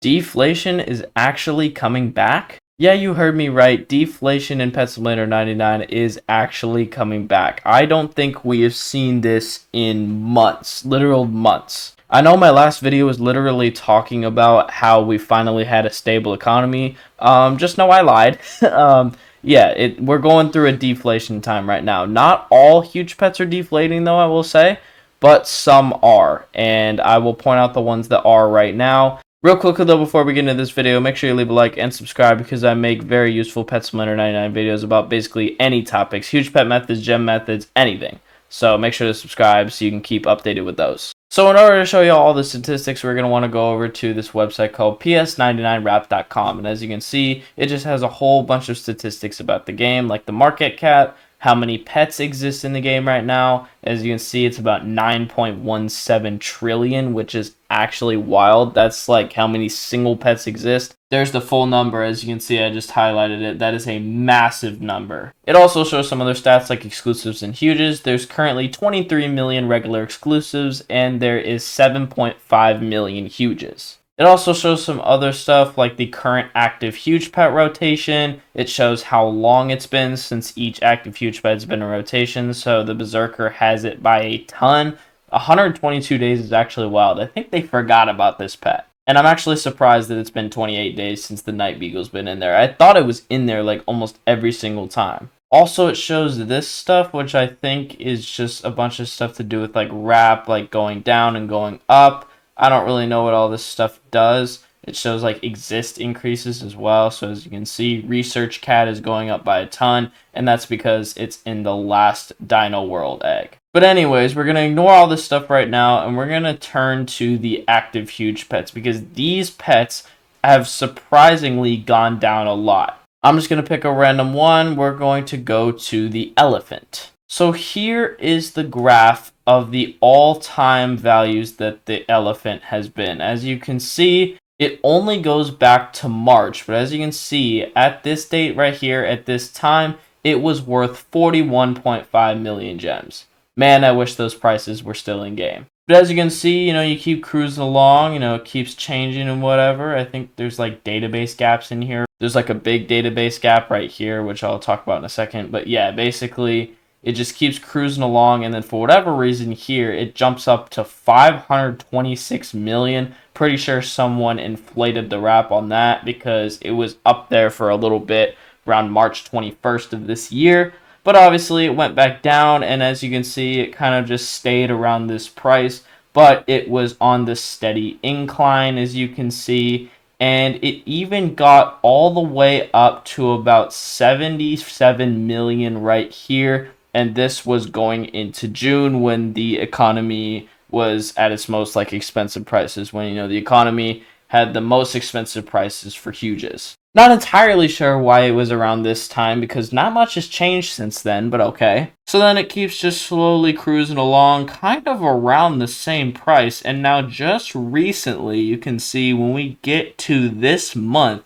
Deflation is actually coming back? Yeah, you heard me right. Deflation in Pet Simulator 99 is actually coming back. I don't think we have seen this in months, literal months. I know my last video was literally talking about how we finally had a stable economy. Just know I lied. Yeah, we're going through a deflation time right now. Not all huge pets are deflating though, I will say, but some are, and I will point out the ones that are right now. Real quickly though, before we get into this video, make sure you leave a like and subscribe because I make very useful Pet Simulator 99 videos about basically any topics, huge pet methods, gem methods, anything. So make sure to subscribe so you can keep updated with those. So in order to show you all the statistics, we're going to want to go over to this website called ps99wrap.com. And as you can see, it just has a whole bunch of statistics about the game, like the market cap, how many pets exist in the game right now. As you can see, it's about 9.17 trillion, which is actually wild. That's like how many single pets exist. There's the full number. As you can see, I just highlighted it. That is a massive number. It also shows some other stats like exclusives and huges. There's currently 23 million regular exclusives, and there is 7.5 million huges. It also shows some other stuff like the current active huge pet rotation. It shows how long it's been since each active huge pet has been in rotation. So the Berserker has it by a ton. 122 days is actually wild. I think they forgot about this pet. And I'm actually surprised that it's been 28 days since the Night Beagle's been in there. I thought it was in there like almost every single time. Also, it shows this stuff, which I think is just a bunch of stuff to do with like wrap, like going down and going up. I don't really know what all this stuff does. It shows like exist increases as well. So as you can see, research cat is going up by a ton, and that's because it's in the last Dino World egg. But anyways, we're going to ignore all this stuff right now, and we're going to turn to the active huge pets because these pets have surprisingly gone down a lot. I'm just going to pick a random one. We're going to go to the elephant. So here is the graph of the all-time values that the elephant has been. As you can see, it only goes back to March, but as you can see, at this date right here, at this time, it was worth 41.5 million gems. Man, I wish those prices were still in game. But as you can see, you keep cruising along, it keeps changing and whatever. I think there's like database gaps in here. There's like a big database gap right here, which I'll talk about in a second. But yeah, basically, it just keeps cruising along, and then for whatever reason here, it jumps up to 526 million. Pretty sure someone inflated the wrap on that because it was up there for a little bit around March 21st of this year. But obviously, it went back down, and as you can see, it kind of just stayed around this price. But it was on the steady incline, as you can see, and it even got all the way up to about 77 million right here. And this was going into June when the economy was at its most like expensive prices, when the economy had the most expensive prices for huges. Not entirely sure why it was around this time because not much has changed since then, but okay. So then it keeps just slowly cruising along, kind of around the same price. And now just recently, you can see when we get to this month,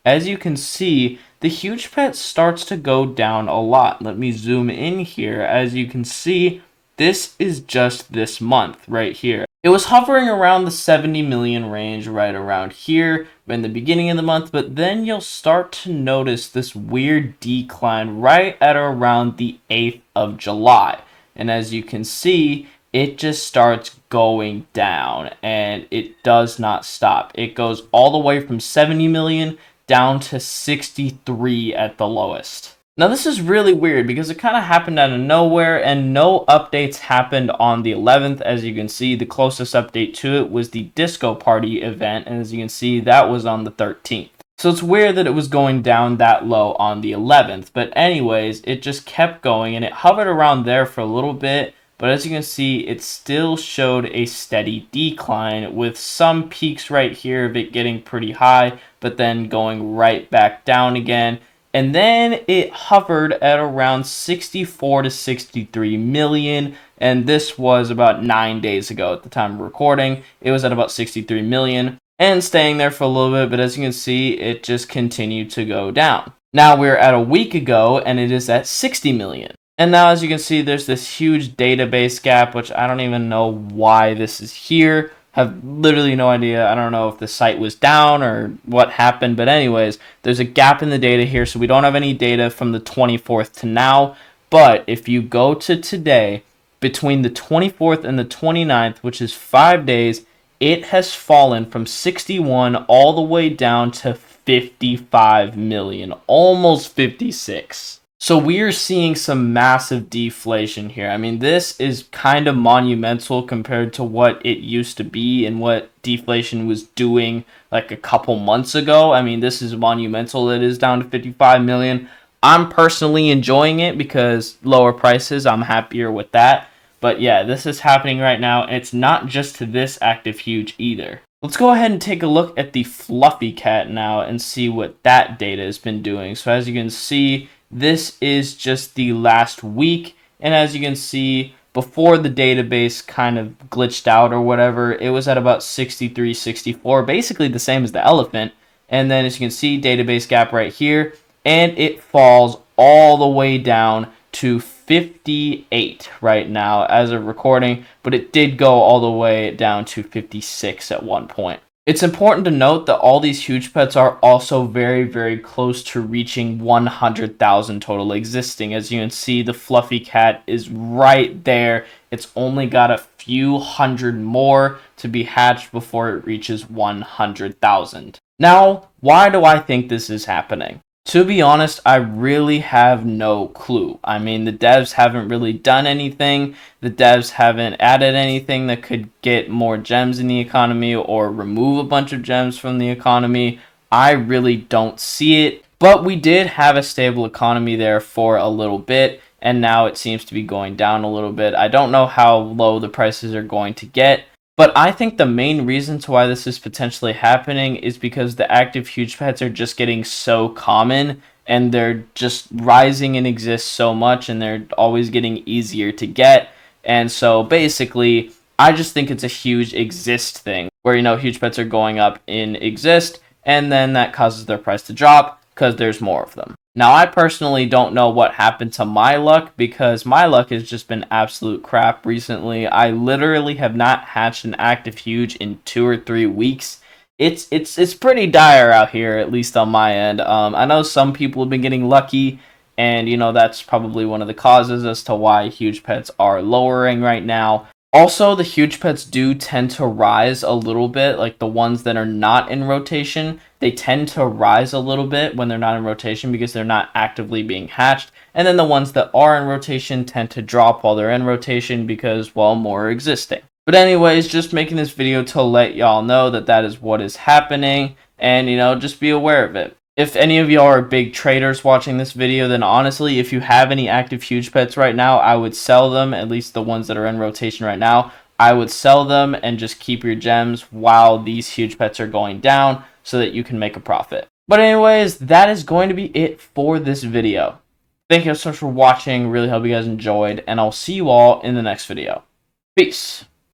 as you can see, the huge pet starts to go down a lot. Let me zoom in here. As you can see, this is just this month right here. It was hovering around the 70 million range right around here in the beginning of the month, but then you'll start to notice this weird decline right at around the 8th of July. And as you can see, it just starts going down and it does not stop. It goes all the way from 70 million down to 63 at the lowest. Now this is really weird because it kind of happened out of nowhere and no updates happened on the 11th. As you can see, the closest update to it was the disco party event, and as you can see, that was on the 13th. So it's weird that it was going down that low on the 11th, but anyways, it just kept going and it hovered around there for a little bit. But as you can see, it still showed a steady decline with some peaks right here of it getting pretty high, but then going right back down again. And then it hovered at around 64 to 63 million. And this was about 9 days ago at the time of recording. It was at about 63 million and staying there for a little bit. But as you can see, it just continued to go down. Now we're at a week ago and it is at 60 million. And now, as you can see, there's this huge database gap, which I don't even know why this is here. Have literally no idea. I don't know if the site was down or what happened, but anyways, there's a gap in the data here, so we don't have any data from the 24th to now. But if you go to today, between the 24th and the 29th, which is 5 days, it has fallen from 61 all the way down to 55 million, almost 56. So we are seeing some massive deflation here. I mean, this is kind of monumental compared to what it used to be and what deflation was doing like a couple months ago. I mean, this is monumental. It is down to 55 million. I'm personally enjoying it because lower prices, I'm happier with that. But yeah, this is happening right now. And it's not just to this active huge either. Let's go ahead and take a look at the fluffy cat now and see what that data has been doing. So as you can see, this is just the last week, and as you can see, before the database kind of glitched out or whatever, it was at about 63, 64, basically the same as the elephant. And then as you can see, database gap right here, and it falls all the way down to 58 right now as of recording, but it did go all the way down to 56 at one point. It's important to note that all these huge pets are also very, very close to reaching 100,000 total existing. As you can see, the fluffy cat is right there. It's only got a few hundred more to be hatched before it reaches 100,000. Now, why do I think this is happening? To be honest, I really have no clue. I mean, the devs haven't really done anything. The devs haven't added anything that could get more gems in the economy or remove a bunch of gems from the economy. I really don't see it. But we did have a stable economy there for a little bit, and now it seems to be going down a little bit. I don't know how low the prices are going to get. But I think the main reason to why this is potentially happening is because the active huge pets are just getting so common and they're just rising and exist so much and they're always getting easier to get. And so basically, I just think it's a huge exist thing where, huge pets are going up in exist and then that causes their price to drop because there's more of them. Now, I personally don't know what happened to my luck because my luck has just been absolute crap recently. I literally have not hatched an active huge in 2 or 3 weeks. It's pretty dire out here, at least on my end. I know some people have been getting lucky, and that's probably one of the causes as to why huge pets are lowering right now. Also, the huge pets do tend to rise a little bit, like the ones that are not in rotation. They tend to rise a little bit when they're not in rotation because they're not actively being hatched. And then the ones that are in rotation tend to drop while they're in rotation because, well, more are existing. But anyways, just making this video to let y'all know that that is what is happening. And, just be aware of it. If any of y'all are big traders watching this video, then honestly, if you have any active huge pets right now, I would sell them, at least the ones that are in rotation right now. I would sell them and just keep your gems while these huge pets are going down so that you can make a profit. But anyways, that is going to be it for this video. Thank you so much for watching. Really hope you guys enjoyed, and I'll see you all in the next video. Peace.